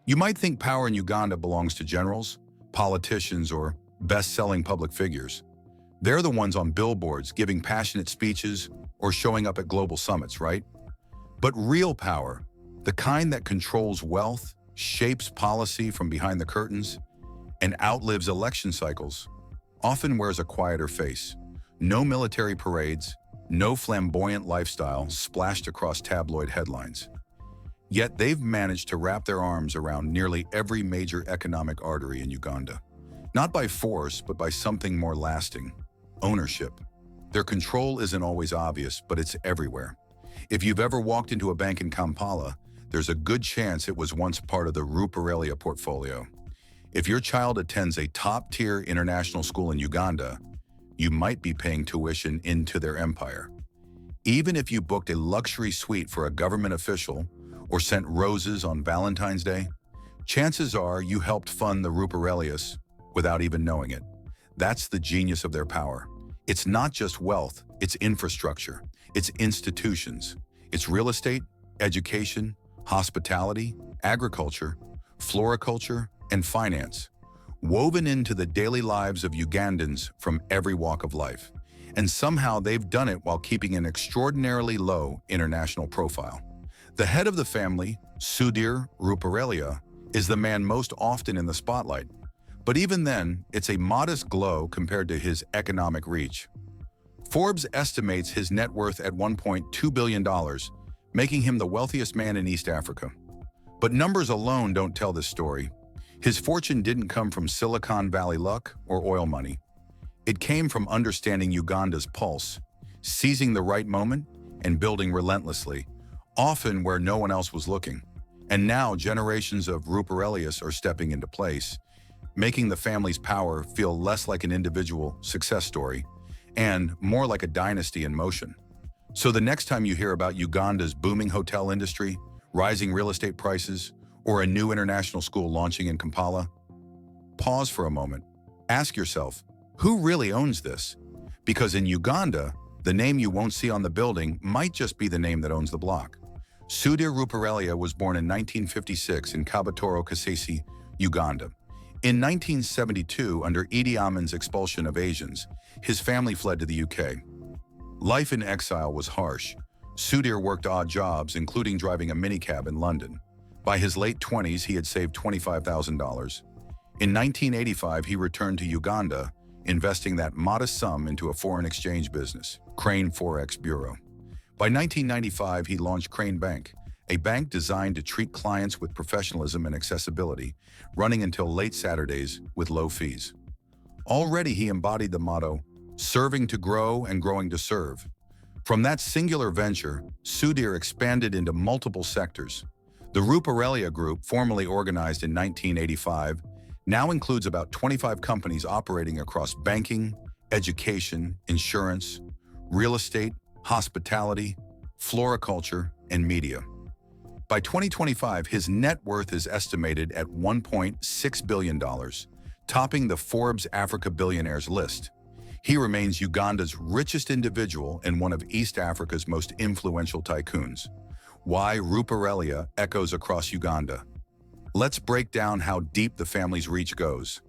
You might think power in Uganda belongs to generals, politicians, or best-selling public figures. They're the ones on billboards giving passionate speeches or showing up at global summits, right? But real power, the kind that controls wealth, shapes policy from behind the curtains, and outlives election cycles, often wears a quieter face. No military parades, no flamboyant lifestyle splashed across tabloid headlines. Yet they've managed to wrap their arms around nearly every major economic artery in Uganda. Not by force, but by something more lasting: ownership. Their control isn't always obvious, but it's everywhere. If you've ever walked into a bank in Kampala, there's a good chance it was once part of the Ruperelia portfolio. If your child attends a top-tier international school in Uganda, you might be paying tuition into their empire. Even if you booked a luxury suite for a government official or sent roses on Valentine's Day, chances are you helped fund the Ruperelias without even knowing it. That's the genius of their power. It's not just wealth, it's infrastructure, it's institutions, it's real estate, education, hospitality, agriculture, floriculture, and finance, woven into the daily lives of Ugandans from every walk of life. And somehow they've done it while keeping an extraordinarily low international profile. The head of the family, Sudir Ruperelia, is the man most often in the spotlight. But even then, it's a modest glow compared to his economic reach. Forbes estimates his net worth at $1.2 billion, making him the wealthiest man in East Africa. But numbers alone don't tell this story. His fortune didn't come from Silicon Valley luck or oil money. It came from understanding Uganda's pulse, seizing the right moment, and building relentlessly, often where no one else was looking. And now generations of Ruperelius are stepping into place, making the family's power feel less like an individual success story and more like a dynasty in motion. So the next time you hear about Uganda's booming hotel industry, rising real estate prices, or a new international school launching in Kampala, pause for a moment. Ask yourself, who really owns this? Because in Uganda, the name you won't see on the building might just be the name that owns the block. Sudir Ruperelia was born in 1956 in Kabatoro, Kasese, Uganda. In 1972, under Idi Amin's expulsion of Asians, his family fled to the UK. Life in exile was harsh. Sudir worked odd jobs, including driving a minicab in London. By his late 20s, he had saved $25,000. In 1985, he returned to Uganda, investing that modest sum into a foreign exchange business, Crane Forex Bureau. By 1995, he launched Crane Bank, a bank designed to treat clients with professionalism and accessibility, running until late Saturdays with low fees. Already he embodied the motto, serving to grow and growing to serve. From that singular venture, Sudir expanded into multiple sectors. The Ruperelia Group, formerly organized in 1985, now includes about 25 companies operating across banking, education, insurance, real estate, hospitality, floriculture, and media. By 2025, his net worth is estimated at $1.6 billion, topping the Forbes Africa Billionaires list. He remains Uganda's richest individual and one of East Africa's most influential tycoons. Why Ruperelia echoes across Uganda. Let's break down how deep the family's reach goes.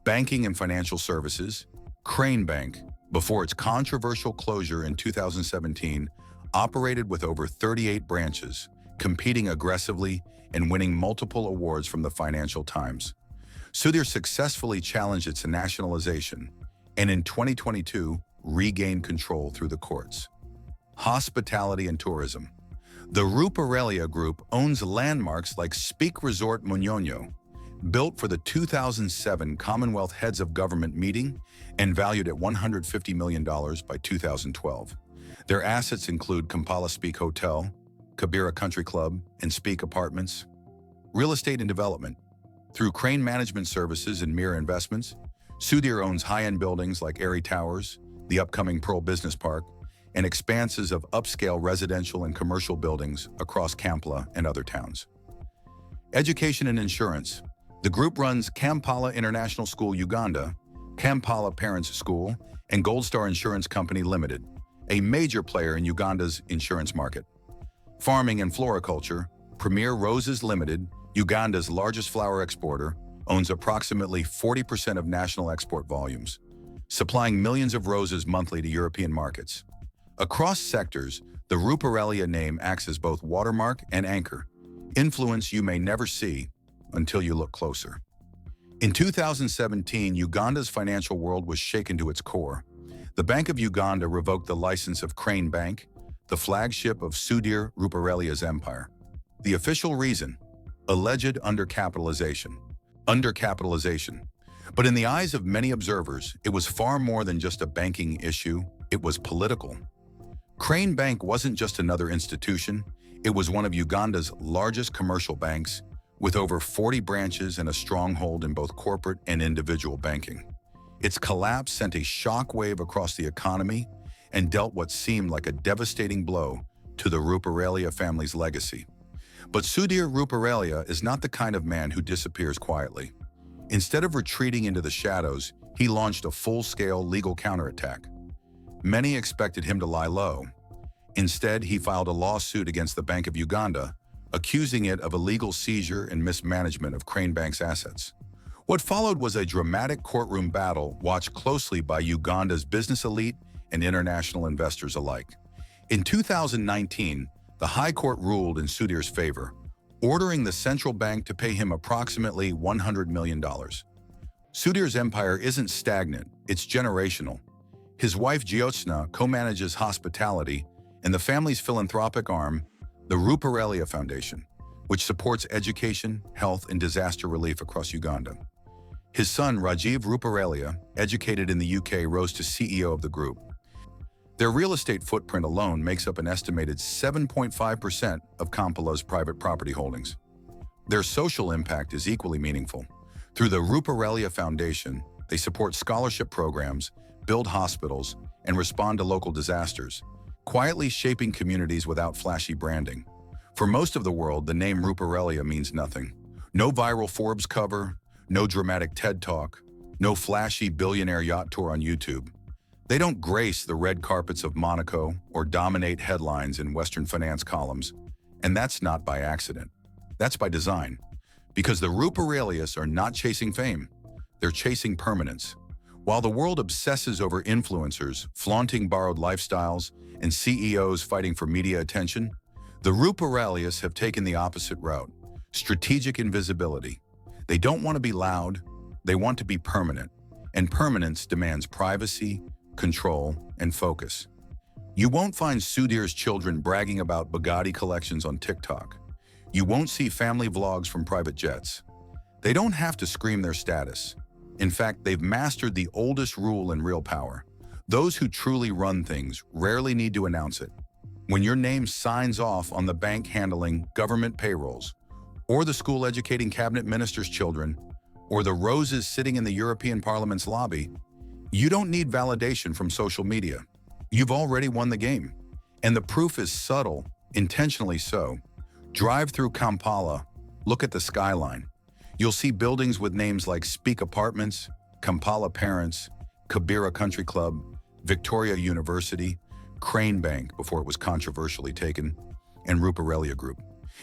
Banking and financial services. Crane Bank, before its controversial closure in 2017, operated with over 38 branches, competing aggressively and winning multiple awards from the Financial Times. Sudir successfully challenged its nationalization, and in 2022, regained control through the courts. Hospitality and tourism. The Ruperelia Group owns landmarks like Speak Resort Munyonyo, built for the 2007 Commonwealth Heads of Government meeting and valued at $150 million by 2012. Their assets include Kampala Speak Hotel, Kibera Country Club, and Speak Apartments. Real estate and development. Through Crane Management Services and Mira Investments, Sudir owns high-end buildings like Airy Towers, the upcoming Pearl Business Park, and expanses of upscale residential and commercial buildings across Kampala and other towns. Education and insurance. The group runs Kampala International School Uganda, Kampala Parents School, and Gold Star Insurance Company Limited, a major player in Uganda's insurance market. Farming and floriculture. Premier Roses Limited Uganda's largest flower exporter, owns approximately 40% of national export volumes, supplying millions of roses monthly to European markets. Across sectors, the Ruperelia name acts as both watermark and anchor, influence you may never see until you look closer. In 2017, Uganda's financial world was shaken to its core. The Bank of Uganda revoked the license of Crane Bank, the flagship of Sudir Ruperelia's empire. The official reason? Alleged undercapitalization. Undercapitalization. But in the eyes of many observers, it was far more than just a banking issue, it was political. Crane Bank wasn't just another institution, it was one of Uganda's largest commercial banks, with over 40 branches and a stronghold in both corporate and individual banking. Its collapse sent a shockwave across the economy and dealt what seemed like a devastating blow to the Ruperelia family's legacy. But Sudir Ruperelia is not the kind of man who disappears quietly. Instead of retreating into the shadows, he launched a full-scale legal counterattack. Many expected him to lie low. Instead, he filed a lawsuit against the Bank of Uganda, accusing it of illegal seizure and mismanagement of Crane Bank's assets. What followed was a dramatic courtroom battle watched closely by Uganda's business elite and international investors alike. In 2019, the High Court ruled in Sudir's favor, ordering the central bank to pay him approximately $100 million. Sudir's empire isn't stagnant, it's generational. His wife Giotsna co-manages hospitality and the family's philanthropic arm, the Ruperelia Foundation, which supports education, health, and disaster relief across Uganda. His son, Rajiv Ruperelia, educated in the UK, rose to CEO of the group. Their real estate footprint alone makes up an estimated 7.5% of Kampala's private property holdings. Their social impact is equally meaningful. Through the Ruperelia Foundation, they support scholarship programs, build hospitals, and respond to local disasters, quietly shaping communities without flashy branding. For most of the world, the name Ruperelia means nothing. No viral Forbes cover, no dramatic TED Talk, no flashy billionaire yacht tour on YouTube. They don't grace the red carpets of Monaco or dominate headlines in Western finance columns. And that's not by accident. That's by design. Because the Ruperelias are not chasing fame, they're chasing permanence. While the world obsesses over influencers, flaunting borrowed lifestyles, and CEOs fighting for media attention, the Ruperelias have taken the opposite route: strategic invisibility. They don't want to be loud, they want to be permanent. And permanence demands privacy, control, and focus. You won't find Sudir's children bragging about Bugatti collections on TikTok. You won't see family vlogs from private jets. They don't have to scream their status. In fact, they've mastered the oldest rule in real power. Those who truly run things rarely need to announce it. When your name signs off on the bank handling government payrolls, or the school educating cabinet minister's children, or the roses sitting in the European Parliament's lobby, you don't need validation from social media. You've already won the game. And the proof is subtle, intentionally so. Drive through Kampala, look at the skyline. You'll see buildings with names like Speak Apartments, Kampala Parents, Kibera Country Club, Victoria University, Crane Bank before it was controversially taken, and Ruperelia Group.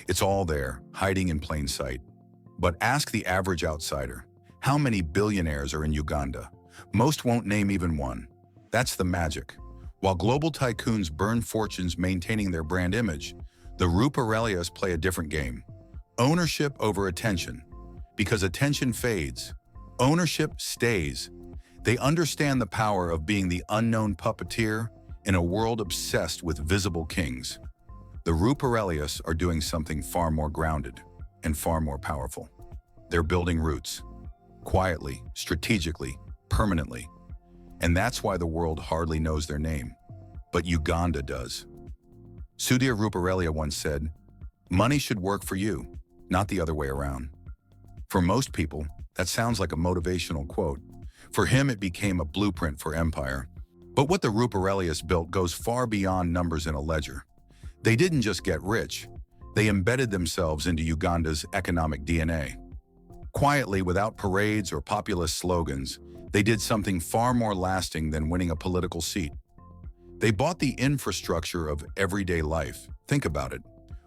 It's all there, hiding in plain sight. But ask the average outsider, how many billionaires are in Uganda? Most won't name even one. That's the magic. While global tycoons burn fortunes maintaining their brand image, the Ruperelias play a different game. Ownership over attention. Because attention fades, ownership stays. They understand the power of being the unknown puppeteer in a world obsessed with visible kings. The Ruperelias are doing something far more grounded and far more powerful. They're building roots. Quietly, strategically, permanently. And that's why the world hardly knows their name. But Uganda does. Sudir Ruperelia once said, "Money should work for you, not the other way around." For most people, that sounds like a motivational quote. For him, it became a blueprint for empire. But what the Ruperelias built goes far beyond numbers in a ledger. They didn't just get rich, they embedded themselves into Uganda's economic DNA. Quietly, without parades or populist slogans, they did something far more lasting than winning a political seat. They bought the infrastructure of everyday life. Think about it.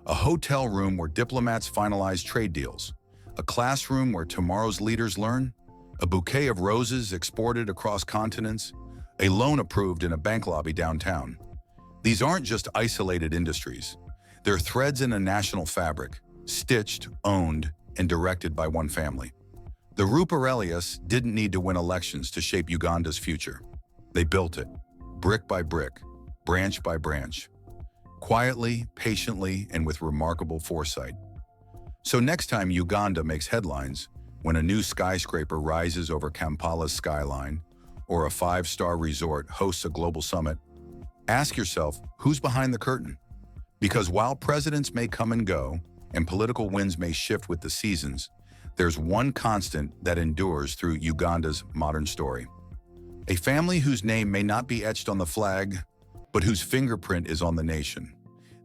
a hotel room where diplomats finalize trade deals, a classroom where tomorrow's leaders learn, a bouquet of roses exported across continents, a loan approved in a bank lobby downtown. These aren't just isolated industries. They're threads in a national fabric, stitched, owned, and directed by one family. The Ruperelias didn't need to win elections to shape Uganda's future. They built it, brick by brick, branch by branch, quietly, patiently, and with remarkable foresight. So next time Uganda makes headlines, when a new skyscraper rises over Kampala's skyline, or a five-star resort hosts a global summit, ask yourself, who's behind the curtain? Because while presidents may come and go, and political winds may shift with the seasons, there's one constant that endures through Uganda's modern story. A family whose name may not be etched on the flag, but whose fingerprint is on the nation.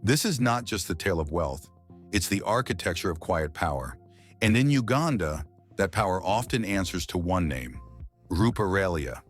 This is not just the tale of wealth, it's the architecture of quiet power. And in Uganda, that power often answers to one name, Ruperelia.